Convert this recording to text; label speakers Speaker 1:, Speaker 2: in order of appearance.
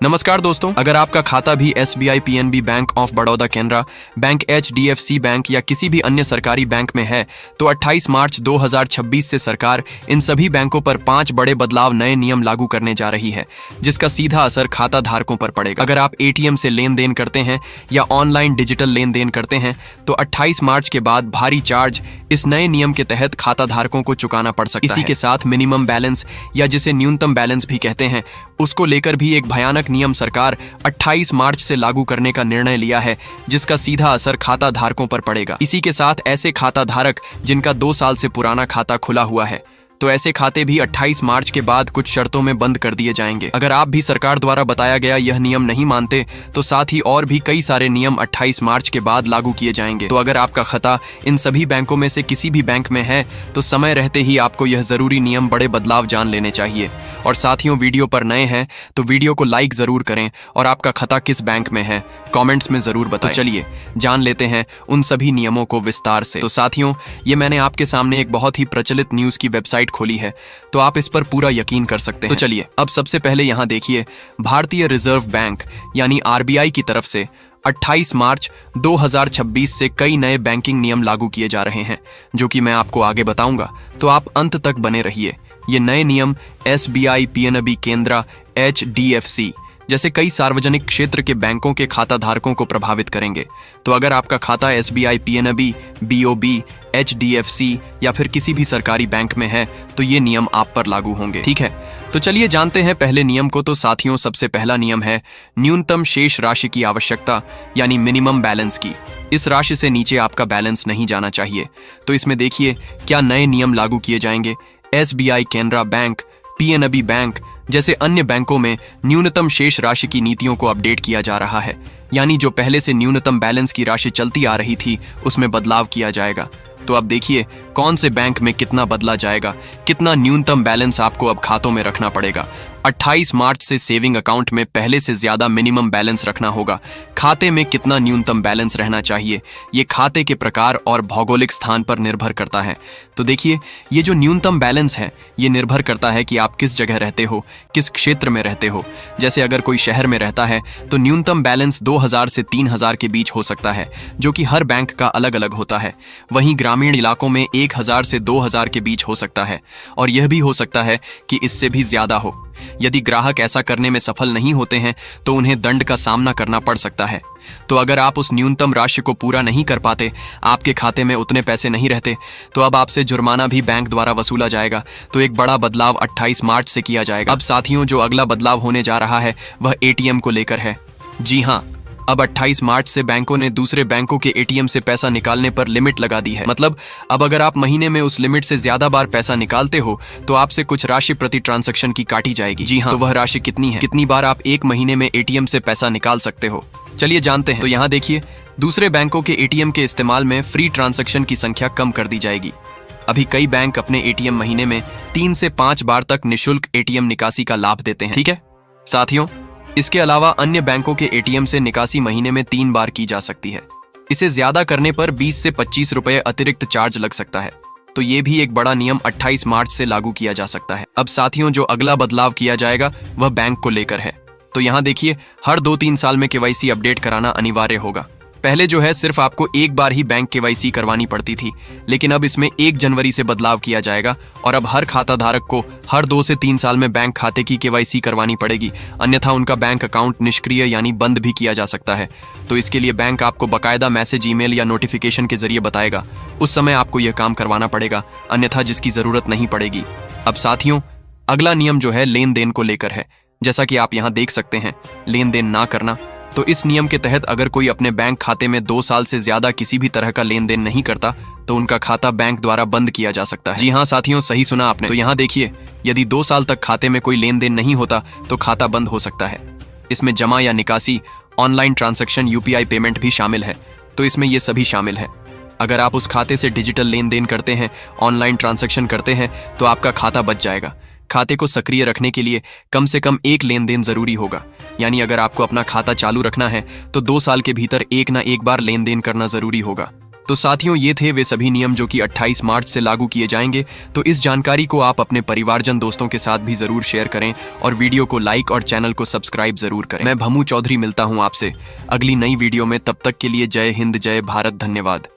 Speaker 1: नमस्कार दोस्तों, अगर आपका खाता भी SBI PNB bank of Baroda Canara bank HDFC bank या किसी भी अन्य सरकारी बैंक में है तो 28 मार्च 2026 से सरकार इन सभी बैंकों पर 5 बड़े बदलाव नए नियम लागू करने जा रही है, जिसका सीधा असर खाता धारकों पर पड़ेगा। अगर आप ATM से लेन देन करते हैं या ऑनलाइन डिजिटल लेन देन करते हैं तो 28 मार्च के बाद भारी चार्ज इस नए नियम के तहत खाता धारकों को चुकाना पड़ सकता है। इसी के साथ मिनिमम बैलेंस या जिसे न्यूनतम बैलेंस भी कहते हैं, उसको लेकर भी एक भयानक नियम सरकार 28 मार्च से लागू करने का निर्णय लिया है, जिसका सीधा असर खाता धारकों पर पड़ेगा। इसी के साथ ऐसे खाता धारक जिनका 2 साल से पुराना खाता खुला हुआ है तो ऐसे खाते भी 28 मार्च के बाद कुछ शर्तों में बंद कर दिए जाएंगे। अगर आप भी सरकार द्वारा बताया गया यह नियम नहीं मानते तो साथ ही और भी कई सारे नियम 28 मार्च के बाद लागू किए जाएंगे। तो अगर आपका खाता इन सभी बैंकों में से किसी भी बैंक में है तो समय रहते ही आपको यह जरूरी नियम बड़े बदलाव जान लेने चाहिए। और साथियों, वीडियो पर नए हैं तो वीडियो को लाइक जरूर करें और आपका खाता किस बैंक में है कमेंट्स में जरूर बताएं। तो चलिए जान लेते हैं उन सभी नियमों को विस्तार से। तो साथियों, ये मैंने आपके सामने एक बहुत ही प्रचलित न्यूज की वेबसाइट खोली है, तो आप इस पर पूरा यकीन कर सकते हैं। तो चलिए अब सबसे पहले यहाँ देखिए, भारतीय रिजर्व बैंक यानी RBI की तरफ से 28 मार्च 2026 से कई नए बैंकिंग नियम लागू किए जा रहे हैं, जो कि मैं आपको आगे बताऊंगा, तो आप अंत तक बने रहिए। ये नए नियम SBI PNB केनरा HDFC जैसे कई सार्वजनिक क्षेत्र के बैंकों के खाता धारकों को प्रभावित करेंगे। तो अगर आपका खाता SBI PNB BOB HDFC या फिर किसी भी सरकारी बैंक में है तो ये नियम आप पर लागू होंगे। ठीक है, तो चलिए जानते हैं पहले नियम को। तो साथियों, सबसे पहला नियम है न्यूनतम शेष राशि की आवश्यकता यानी मिनिमम बैलेंस की। इस राशि से नीचे आपका बैलेंस नहीं जाना चाहिए। तो इसमें देखिए क्या नए नियम लागू किए जाएंगे। SBI Canara bank, PNB bank जैसे अन्य बैंकों में न्यूनतम शेष राशि की नीतियों को अपडेट किया जा रहा है, यानी जो पहले से न्यूनतम बैलेंस की राशि चलती आ रही थी उसमें बदलाव किया जाएगा। तो अब देखिए कौन से बैंक में कितना बदला जाएगा, कितना न्यूनतम बैलेंस आपको अब खातों में रखना पड़ेगा। 28 मार्च से सेविंग अकाउंट में पहले से ज्यादा मिनिमम बैलेंस रखना होगा। खाते में कितना न्यूनतम बैलेंस रहना चाहिए, ये खाते के प्रकार और भौगोलिक स्थान पर निर्भर करता है। तो देखिए, ये जो न्यूनतम बैलेंस है ये निर्भर करता है कि आप किस जगह रहते हो, किस क्षेत्र में रहते हो। जैसे अगर कोई शहर में रहता है तो न्यूनतम बैलेंस 2000 से 3000 के बीच हो सकता है, जो कि हर बैंक का अलग अलग होता है। वहीं ग्रामीण इलाकों में 1000 से 2000 के बीच हो सकता है, और यह भी हो सकता है कि इससे भी ज्यादा हो। यदि ग्राहक ऐसा करने में सफल नहीं होते हैं तो उन्हें दंड का सामना करना पड़ सकता है। तो अगर आप उस न्यूनतम राशि को पूरा नहीं कर पाते, आपके खाते में उतने पैसे नहीं रहते, तो अब आपसे जुर्माना भी बैंक द्वारा वसूला जाएगा। तो एक बड़ा बदलाव 28 मार्च से किया जाएगा। अब साथियों, जो अगला बदलाव होने जा रहा है वह ATM को लेकर है। जी हाँ, अब 28 मार्च से बैंकों ने दूसरे बैंकों के ATM से पैसा निकालने पर लिमिट लगा दी है। मतलब अब अगर आप महीने में उस लिमिट से ज्यादा बार पैसा निकालते हो तो आपसे कुछ राशि प्रति ट्रांजैक्शन की काटी जाएगी। जी हाँ, तो वह राशि कितनी है, कितनी बार आप एक महीने में ATM से पैसा निकाल सकते हो, चलिए जानते हैं। तो यहाँ देखिए, दूसरे बैंकों के ATM के इस्तेमाल में फ्री ट्रांजैक्शन की संख्या कम कर दी जाएगी। अभी कई बैंक अपने ATM महीने में 3 से 5 बार तक निःशुल्क ATM निकासी का लाभ देते हैं। ठीक है साथियों, इसके अलावा अन्य बैंकों के ATM से निकासी महीने में 3 बार की जा सकती है। इसे ज्यादा करने पर 20 से 25 रुपए अतिरिक्त चार्ज लग सकता है। तो ये भी एक बड़ा नियम 28 मार्च से लागू किया जा सकता है। अब साथियों, जो अगला बदलाव किया जाएगा वह बैंक को लेकर है। तो यहाँ देखिए, हर 2-3 साल में KYC अपडेट कराना अनिवार्य होगा। पहले जो है सिर्फ आपको एक बार ही बैंक KYC करवानी पड़ती थी, लेकिन अब इसमें 1 जनवरी से बदलाव किया जाएगा और अब हर खाता धारक को हर 2 से 3 साल में बैंक खाते की KYC करवानी पड़ेगी, अन्यथा उनका बैंक अकाउंट निष्क्रिय यानी बंद भी किया जा सकता है। तो इसके लिए बैंक आपको बाकायदा मैसेज, ईमेल या नोटिफिकेशन के जरिए बताएगा। उस समय आपको यह काम करवाना पड़ेगा, अन्यथा जिसकी जरूरत नहीं पड़ेगी। अब साथियों, अगला नियम जो है लेन देन को लेकर है। जैसा कि आप यहाँ देख सकते हैं, लेन देन ना करना। तो इस नियम के तहत अगर कोई अपने बैंक खाते में 2 साल से ज्यादा किसी भी तरह का लेन देन नहीं करता तो उनका खाता बैंक द्वारा बंद किया जा सकता है। जी हाँ साथियों, सही सुना आपने। तो यहाँ देखिए, यदि 2 साल तक खाते में कोई लेन देन नहीं होता तो खाता बंद हो सकता है। इसमें जमा या निकासी, ऑनलाइन ट्रांजैक्शन, UPI पेमेंट भी शामिल है। तो इसमें ये सभी शामिल है। अगर आप उस खाते से डिजिटल लेन देन करते हैं, ऑनलाइन ट्रांजैक्शन करते हैं तो आपका खाता बच जाएगा। खाते को सक्रिय रखने के लिए कम से कम 1 लेन देन जरूरी होगा, यानी अगर आपको अपना खाता चालू रखना है तो 2 साल के भीतर 1 ना 1 बार लेन देन करना जरूरी होगा। तो साथियों, ये थे वे सभी नियम जो कि 28 मार्च से लागू किए जाएंगे। तो इस जानकारी को आप अपने परिवारजन दोस्तों के साथ भी जरूर शेयर करें और वीडियो को लाइक और चैनल को सब्सक्राइब जरूर करें। मैं भमू चौधरी मिलता हूं आपसे अगली नई वीडियो में। तब तक के लिए जय हिंद, जय भारत, धन्यवाद।